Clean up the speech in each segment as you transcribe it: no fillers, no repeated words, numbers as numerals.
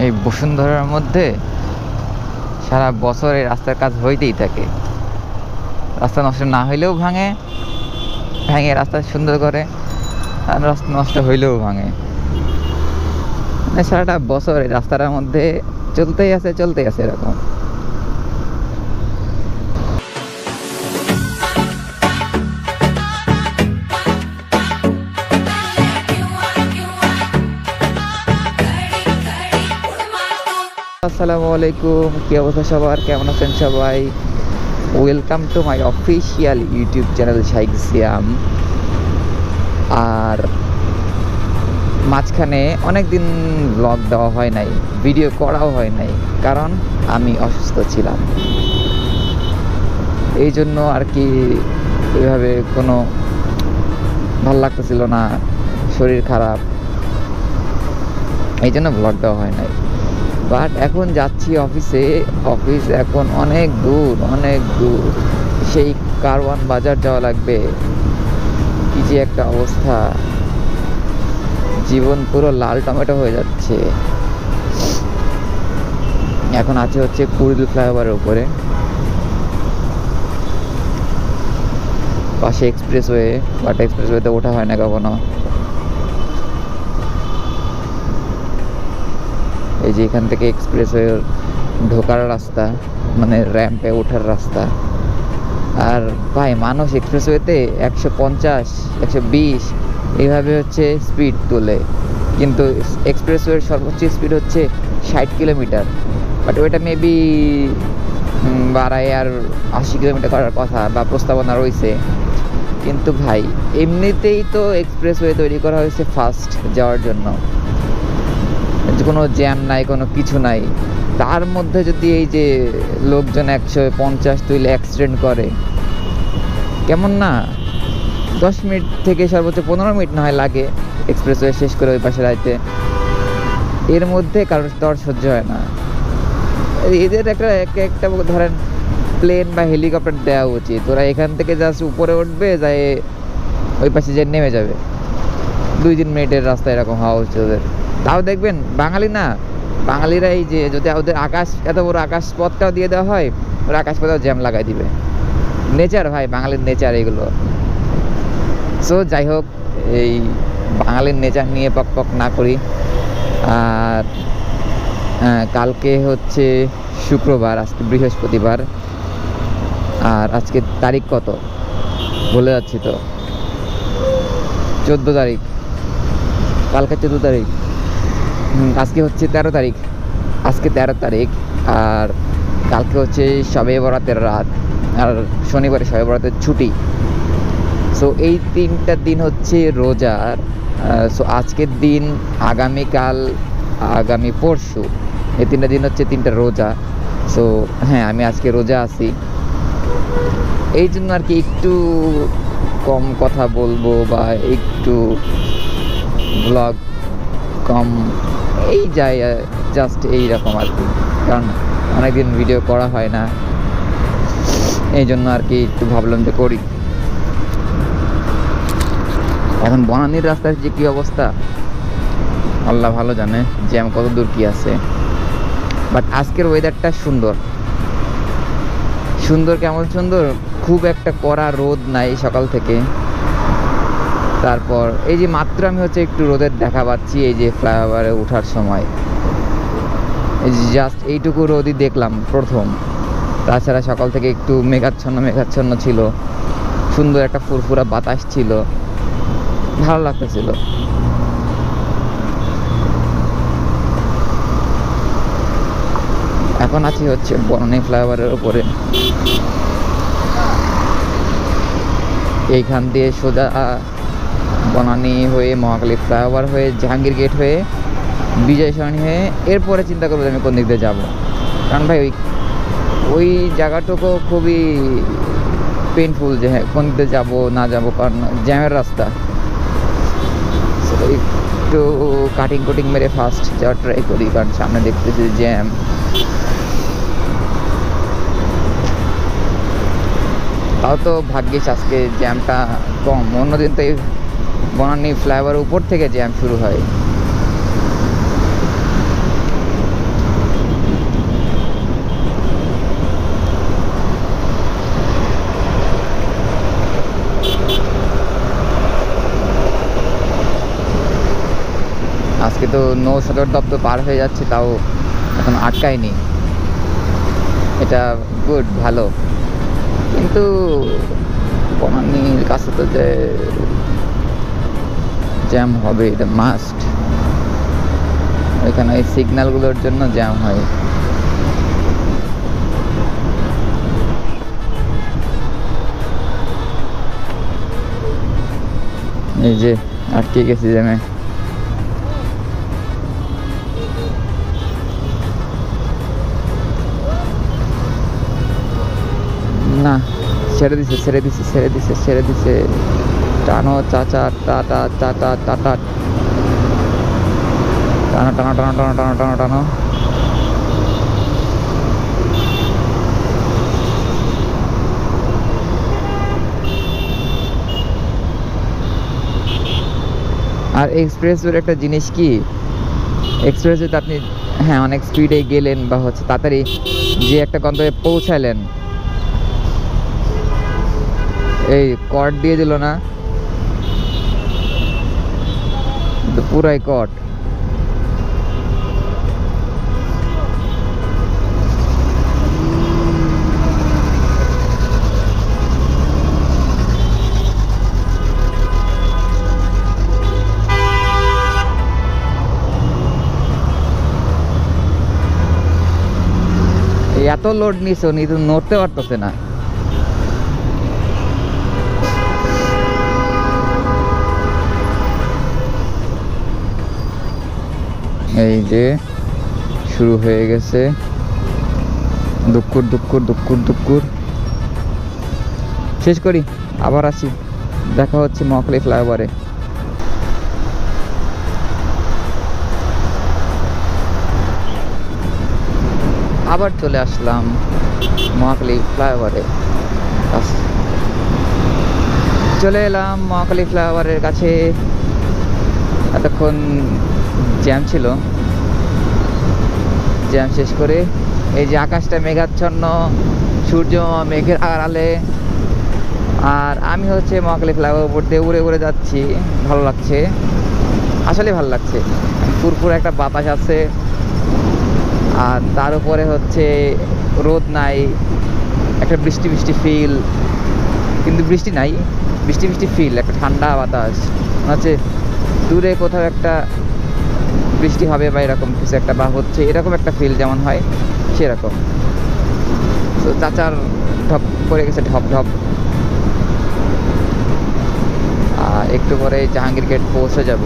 এই বসুন্ধরার মধ্যে সারা বছর এই রাস্তার কাজ হইতেই থাকে। রাস্তা নষ্ট না হইলেও ভাঙে, ভেঙে রাস্তা সুন্দর করে, আর রাস্তা নষ্ট হইলেও ভাঙে। মানে সারাটা বছর এই রাস্তাটার মধ্যে চলতেই আছে এরকম। আসসালামু আলাইকুম, কি অবস্থা সবার, কেমন আছেন সবাই? Welcome to my official YouTube channel Shaikh Siam. আর মাঝখানে অনেক দিন ব্লগ দেওয়া হয় নাই, ভিডিও করাও হয় নাই, কারণ আমি অসুস্থ ছিলাম। এই জন্য আর কি এভাবে কোনো ভাল লাগতেছিল না, শরীর খারাপ, এই জন্য ব্লগ দেওয়া হয় নাই। বাট এখন যাচ্ছি অফিসে। অফিস এখন অনেক দূর, সেই কারওয়ান বাজার যাওয়া লাগবে। কি যে একটা অবস্থা, জীবন পুরো লাল টমেটো হয়ে যাচ্ছে। এখন আছে হচ্ছে কুড়িল ফ্লাইওভারের উপরে, পাশে এক্সপ্রেসওয়ে, বাট এক্সপ্রেসওয়েতে ওঠা হয় না কখনো। এই যে এখান থেকে এক্সপ্রেসওয়ে ঢোকার রাস্তা, মানে র্যাম্পে ওঠার রাস্তা। আর ভাই, মানুষ এক্সপ্রেসওয়েতে 150, 120 এইভাবে হচ্ছে স্পিড তোলে, কিন্তু এক্সপ্রেসওয়ের সর্বোচ্চ স্পিড হচ্ছে 60 কিলোমিটার। বাট ওইটা মেবি বাড়ায় আর 80 কিলোমিটার করার কথা বা প্রস্তাবনা রয়েছে। কিন্তু ভাই, এমনিতেই তো এক্সপ্রেসওয়ে তৈরি করা হয়েছে ফাস্ট যাওয়ার জন্য, কোনো জ্যাম নাই, কোনো কিছু নাই। তার মধ্যে যদি এই যে লোকজন 150 তুলে অ্যাক্সিডেন্ট করে, কেমন না? 10 মিনিট থেকে সর্বোচ্চ 15 মিনিট না হয় লাগে এক্সপ্রেসওয়ে শেষ করে ওই পাশে যাইতে। এর মধ্যে কারোর তর সহ্য হয় না। এদের একটা ধরেন প্লেন বা হেলিকপ্টার দেওয়া উচিত। ওরা এখান থেকে জাস্ট উপরে উঠবে, যাই ওই পাশে যে নেমে যাবে। 2-3 মিনিটের রাস্তা এরকম হওয়া উচিত ওদের। তাও দেখবেন বাঙালিরা এই যে যদি ওদের এত বড় আকাশ পথটাও দিয়ে দেওয়া হয়, ওরা আকাশ পথেও জ্যাম লাগাই দিবে। নেচার ভাই, বাঙালির নেচার এগুলো। সো যাই হোক, এই বাঙালির নেচার নিয়ে পক না করি। আর কালকে হচ্ছে শুক্রবার, আজকে বৃহস্পতিবার। আর আজকে তারিখ কত বলে যাচ্ছি তো, 14 তারিখ। কালকে 14 তারিখ, আজকে হচ্ছে 13 তারিখ। আজকে 13 তারিখ, আর কালকে হচ্ছে শবে বরাতের রাত, আর শনিবারে শবে বরাতের ছুটি। সো এই 3টা দিন হচ্ছে রোজার। সো আজকের দিন, আগামীকাল, আগামী পরশু, এই 3টা দিন হচ্ছে 3টা রোজা। সো হ্যাঁ, আমি আজকে রোজা আছি, এই জন্য আর কি একটু কম কথা বলবো, বা একটু ব্লগ কম, এই যাই জাস্ট এইরকম আর কি। কারণ অনেকদিন ভিডিও করা হয় না, এই জন্য আর কি একটু ভাবলাম যে করি। এখন বনানীর রাস্তার যে কি অবস্থা আল্লাহ ভালো জানে, জ্যাম কত দূর কি আছে। বাট আজকের ওয়েদারটা সুন্দর। কেমন সুন্দর, খুব একটা কড়া রোদ নাই সকাল থেকে। তারপর এই যে মাত্র আমি হচ্ছে একটু রোদের দেখা পাচ্ছি, এই যে ফ্লাইওভারে ওঠার সময় এই যে জাস্ট এইটুকু রোদই দেখলাম প্রথম। তাছাড়া সকাল থেকে একটু মেঘাচ্ছন্ন ছিল, সুন্দর একটা ফুরফুরা বাতাস ছিল, ভালো লাগতেছিল। এখন আছি হচ্ছে বনানী ফ্লাইওভারের উপরে। এইখান দিয়ে সোজা বনানী হয়ে, মহাখালী ফ্লাইওভার হয়ে, জাহাঙ্গীর গেট হয়ে, বিজয় সরণি হয়ে, এরপরে চিন্তা করবো আমি কোন দিক দিয়ে যাবো। কারণ ভাই ওই জায়গাটুকু খুবই পেইনফুল, যে হ্যাঁ কোন দিক দিয়ে যাবো না যাবো, কারণ জ্যামের রাস্তা। একটু কাটিং মেরে ফাস্ট যাওয়ার ট্রাই করি, কারণ সামনে দেখতেছি জ্যাম। তাও তো ভাগ্যিস আজকে জ্যামটা কম, অন্যদিন তো এই বনানী ফ্লাইওভারের উপর থেকে জ্যাম শুরু হয়। নৌ সদর দপ্তর পার হয়ে যাচ্ছি, তাও এখন আটকায়নি। এটা গুড, ভালো। কিন্তু বনানীর কাছে তো যে জ্যাম হবে, এটা মাস্ট। এখানে এই সিগন্যালগুলোর জন্য জ্যাম হয়। এই যে আটকে গেছি জ্যামে। না, ছেড়ে দিছে, ছেড়ে দিছে, ছেড়ে দিছে, ছেড়ে দিছে। টানো চাচা, টাটা টাটা টাটা, টানো টানো টানো টানো টানো টানো টানো। আর এক্সপ্রেসওয়ের একটা জিনিস কি, এক্সপ্রেসওয়েতে আপনি হ্যাঁ অনেক স্পিডে গেলেন বা হচ্ছে তাড়াতাড়ি যে একটা গন্তব্যে পৌঁছালেন, এই কট দিয়ে দিল না, পুরাই কট। এত লোড নিছো, নিতে নড়তে পারতেছে না। এই যে শুরু হয়ে গেছে দুক্কুর দুক্কুর দুক্কুর দুক্কুর। শেষ করি, আবার আসি, দেখা হচ্ছে মহাখালী ফ্লাইওভারে। আবার চলে আসলাম মহাখালী ফ্লাইওভারে। চলে এলাম মহাখালী ফ্লাইওভারের কাছে। এতক্ষণ জ্যাম ছিল, জ্যাম শেষ করে এই যে আকাশটা মেঘাচ্ছন্ন, সূর্য মেঘের আড়ালে, আর আমি হচ্ছে মহাখালী ফ্লাইওভার উপর দিয়ে উড়ে উড়ে যাচ্ছি। ভালো লাগছে, আসলে ভালো লাগছে। পুরপুর একটা বাতাস আছে, আর তার উপরে হচ্ছে রোদ নাই, একটা বৃষ্টি বৃষ্টি ফিল, কিন্তু বৃষ্টি নাই, বৃষ্টি বৃষ্টি ফিল, একটা ঠান্ডা বাতাস, মনে হচ্ছে দূরে কোথাও একটা বৃষ্টি হবে বা এরকম কিছু একটা, বা হচ্ছে এরকম একটা ফিল যেমন হয় সেরকম। তো চাচার ঢপ পড়ে গেছে, ঢপ ঢপ। আর একটু পরে জাহাঙ্গীর গেট পৌঁছে যাব।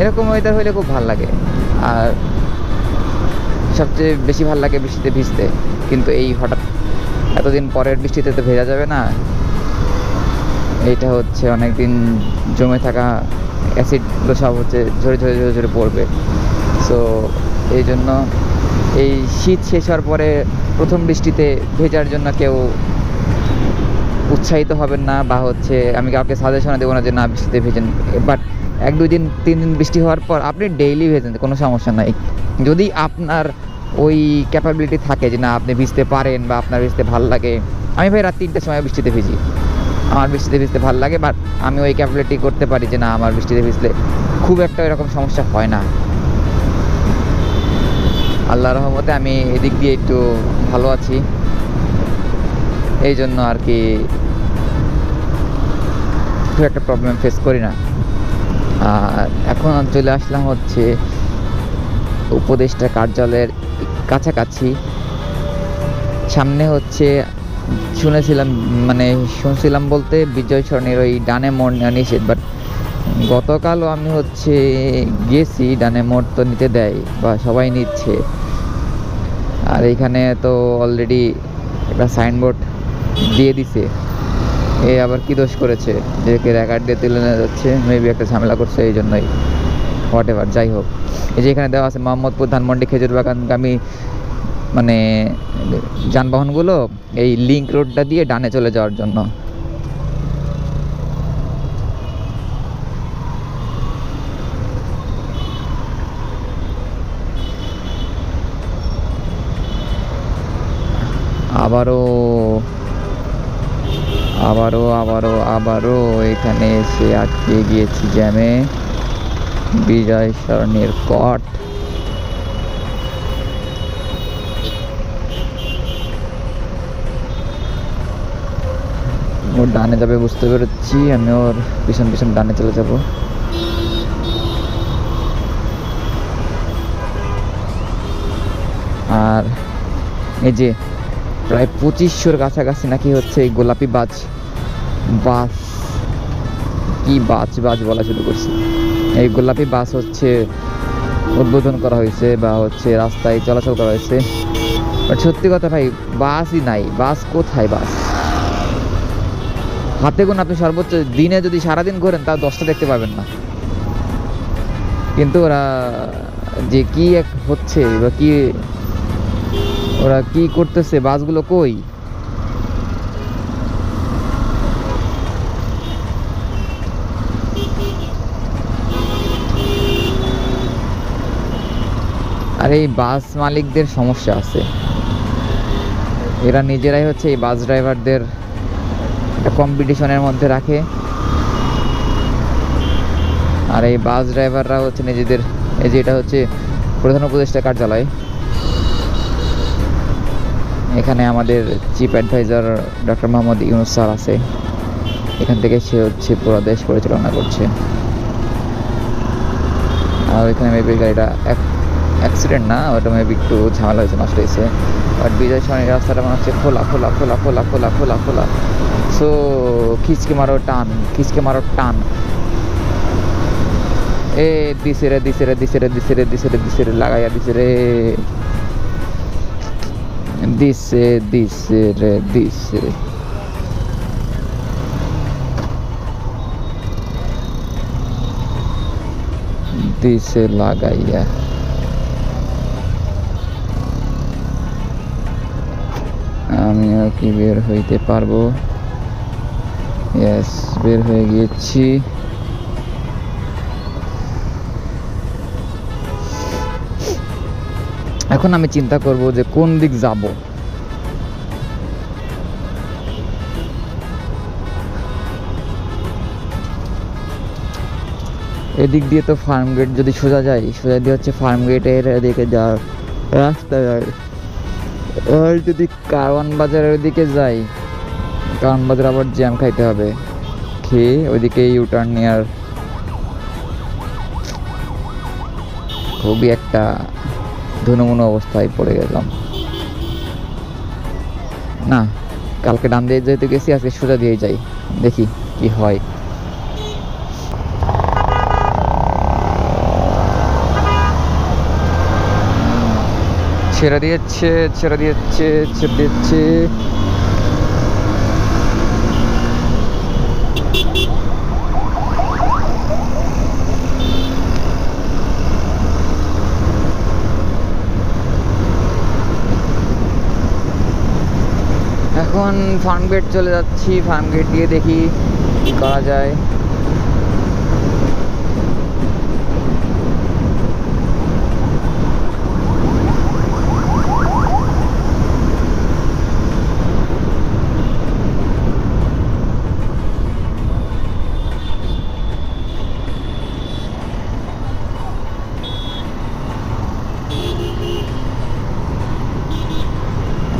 এরকম ওয়েদার হলে খুব ভালো লাগে। আর সবচেয়ে বেশি ভালো লাগে বৃষ্টিতে ভিজতে, কিন্তু এই হঠাৎ এতদিন পরের বৃষ্টিতে তো ভেজা যাবে না। এইটা হচ্ছে অনেকদিন জমে থাকা অ্যাসিডগুলো সব হচ্ছে ঝরে ঝরে ঝরে ঝরে পড়বে। সো এই জন্য এই শীত শেষ হওয়ার পরে প্রথম বৃষ্টিতে ভেজার জন্য কেউ উৎসাহিত হবেন না, বা হচ্ছে আমি কাউকে সাজেশন দেবো না যে না বৃষ্টিতে ভেজেন। বাট 1-2 দিন 3 দিন বৃষ্টি হওয়ার পর আপনি ডেইলি ভেজেন, কোনো সমস্যা নাই। যদি আপনার ওই ক্যাপাবিলিটি থাকে যে না আপনি ভিজতে পারেন বা আপনার ভিজতে ভালো লাগে। আমি ভাই রাত 3টার সময় বৃষ্টিতে ভিজি, আমার বৃষ্টিতে ভিজতে ভালো লাগে, বাট আমি ওই ক্যাপাবিলিটি করতে পারি যে না আমার বৃষ্টিতে ভিজলে খুব একটা এরকম সমস্যা হয় না। আল্লাহর রহমতে আমি এদিক দিয়ে একটু ভালো আছি, এই জন্য আর কি খুব একটা প্রবলেম ফেস করি না। আর এখন চলে আসলাম হচ্ছে উপদেষ্টা কার্যালয়ের কাছাকাছি। সামনে হচ্ছে শুনছিলাম বলতে বিজয় সরণির ওই ডানে মোড় নেওয়া নিষেধ, বাট গতকালও আমি হচ্ছে গেছি, ডানে মোড় তো নিতে দেয় বা সবাই নিচ্ছে। আর এইখানে তো অলরেডি একটা সাইনবোর্ড দিয়ে দিছে, এ আবার কি দোষ করেছে যে রেকর্ড দিয়ে তুলে নিয়ে যাচ্ছে, মেবি একটা ঝামেলা করছে, এই জন্যই। হোয়াট এভার, যাই হোক। এই যে এখানে দেওয়া আছে মোহাম্মদপুর ধানমন্ডি খেজুরবাগানগামী মানে যানবাহনগুলো এই লিংক রোডটা দিয়ে ডানে চলে যাওয়ার জন্য। আবারও এখানে এসে আটকে গিয়েছি জ্যামে। বিজয় সরণির কট। ওর ডানে যাবে বুঝতে পেরেছি, আমি ওর পিছন পিছন ডানে চলে যাব। আর এই যে প্রায় 2500-র কাছাকাছি নাকি হচ্ছে এই গোলাপি বাস কি বাজ বলা শুরু করছি। এই গোলাপি বাস হচ্ছে উদ্বোধন করা হয়েছে বা হচ্ছে রাস্তায় চলাচল করা হয়েছে। বাট সত্যি কথা ভাই, বাসই নাই। বাস কোথায়? বাস হাতে গুণ আপনি সর্বোচ্চ দিনে যদি সারাদিন ঘোরেন তাও 10টা দেখতে পাবেন না। কিন্তু ওরা যে কি এক হচ্ছে বা কি ওরা কি করতেছে, বাসগুলো কই? আর এই বাস মালিকদের সমস্যা আছে। এরা নিজেরাই হচ্ছে এই বাস ড্রাইভারদের একটা কম্পিটিশনের মধ্যে রাখে। আর এই বাস ড্রাইভাররা হচ্ছে নিজেদের, এই যে এটা হচ্ছে প্রধান উপদেষ্টা কার্যালয়। এখানে আমাদের chief adviser doctor Muhammad Yunus sir আছে। এখান থেকে সে হচ্ছে পুরো দেশ পরিচালনা করছে। আর এখানে মেবি গাড়িটা অ্যাক্সিডেন্ট না, ওটা মেবি একটু ঝামেলা হয়েছে, নষ্ট হয়েছে। বাট বিজয় সরণির রাস্তাটা মনে হচ্ছে খোলা। সো খিচকে মারো টান। এ দিছে রে লাগাইয়া দিছে রে। দিছে লাগাইয়া। আমিও কি বের হইতে পারবো? ইয়েস, বের হয়ে গিয়েছি। এখন আমি চিন্তা করব যে কোন দিক যাব। এদিক দিয়ে তো ফার্ম গেট, যদি সোজা দিয়ে হচ্ছে ফার্ম গেটের এদিকে যাওয়ার রাস্তা যায়। আর যদি কারওয়ান বাজারের দিকে যাই, কারওয়ান বাজার আবার জ্যাম খাইতে হবে, খেয়ে ওইদিকে ইউটার্ন নেওয়ার খুবই একটা ধুনুমুনো অবস্থায় পড়ে গেলাম। না, কালকে ডান দিয়ে যেতে গেছি, আজকে সোজা দিয়ে যাই, দেখি কি হয়। ছেড়ে দিচ্ছে। এখন ফার্ম গেট চলে যাচ্ছি। ফার্ম গেট দিয়ে দেখি কি করা যায়।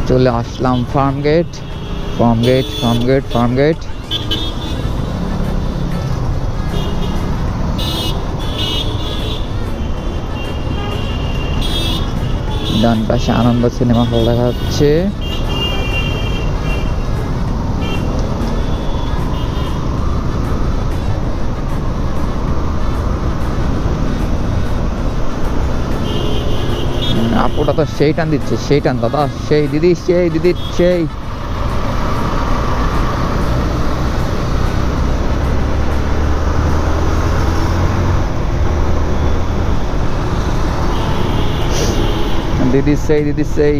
চলে আসলাম ফার্ম গেট। ডান পাশে আনন্দ সিনেমা হল দেখা যাচ্ছে। আপুটা তো সেই টান দিচ্ছে, দাদা, সেই দিদি সেই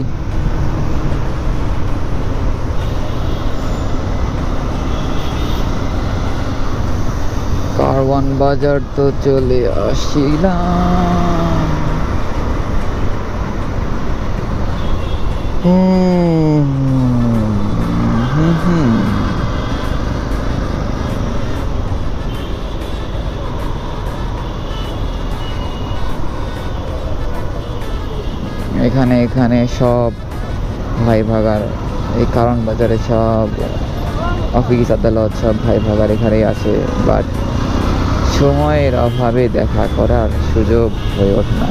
কারওয়ান বাজার তো চলে আসিলাম। এখানে এখানে সব ভাই ভাগার, এই কারণ বাজারে সব অফিস আদালত সব ভাই ভাগার এখানেই আছে, বাট সময়ের অভাবে দেখা করার সুযোগ হয়ে ওঠে না।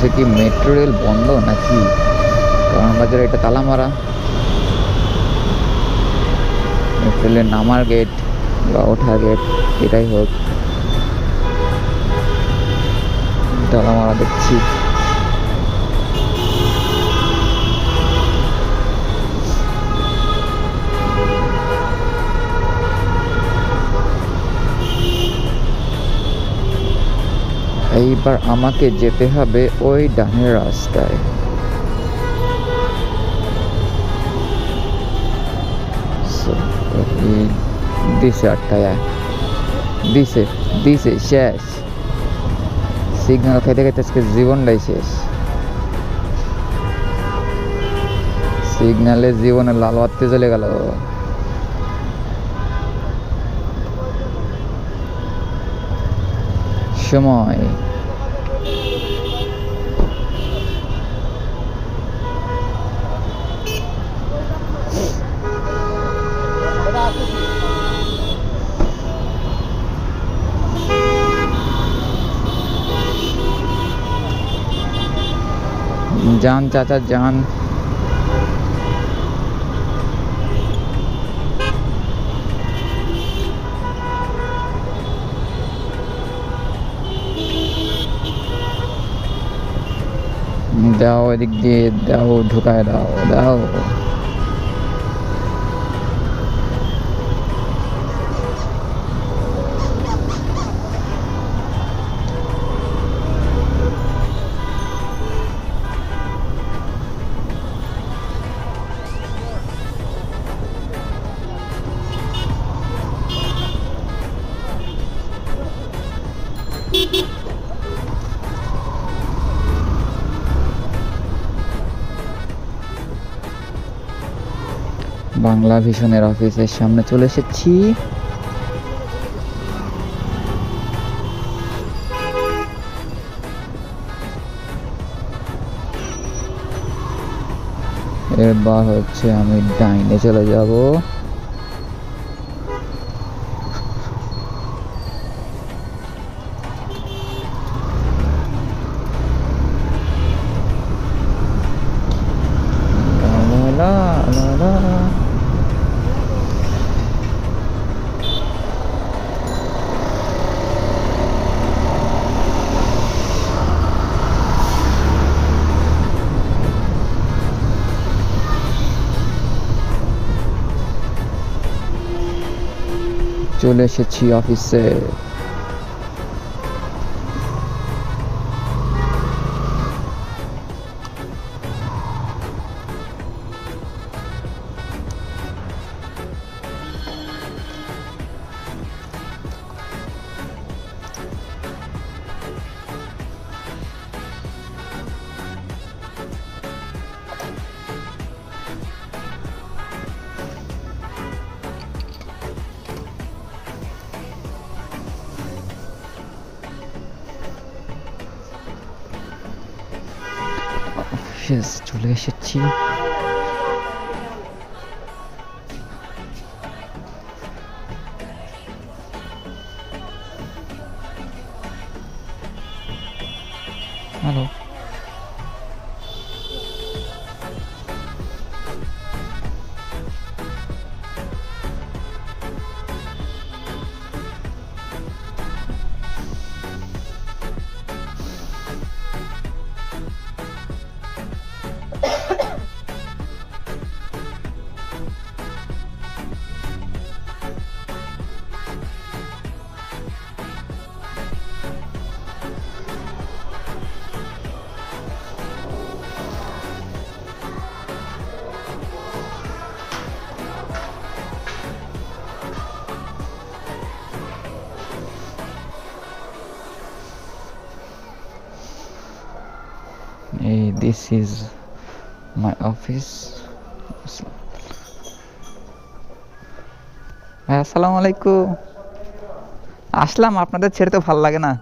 আচ্ছা, কি মেট্রো রেল বন্ধ নাকি? কারণ বাজারে এটা তালা মারা। মেট্রো রেলের নামার গেট বা ওঠার গেট এটাই হোক, তালা মারা দেখছি। এইবার আমাকে যেতে হবে ওই ডানের রাস্তায়। দিছে আটটায়, দিছে দিছে শেষ। সিগন্যাল খাইতে খাইতে আজকে জীবনটাই শেষ। সিগন্যালে জীবনের লাল বাতি চলে গেল। সময় যান চাচা যান। দাও এদিক দিয়ে দাও, ঢুকায় দাও দাও। বাংলা ভিশনের অফিসের সামনে চলে এসেছি। এবার হচ্ছে আমি ডাইনে চলে যাব। চলে এসেছি অফিসে। চলে এসেছি। হ্যালো, এই দিস ইজ মাই অফিস। ভাই আসসালামু আলাইকুম। আসলাম, আপনাদের ছেড়ে তো ভালো লাগে না।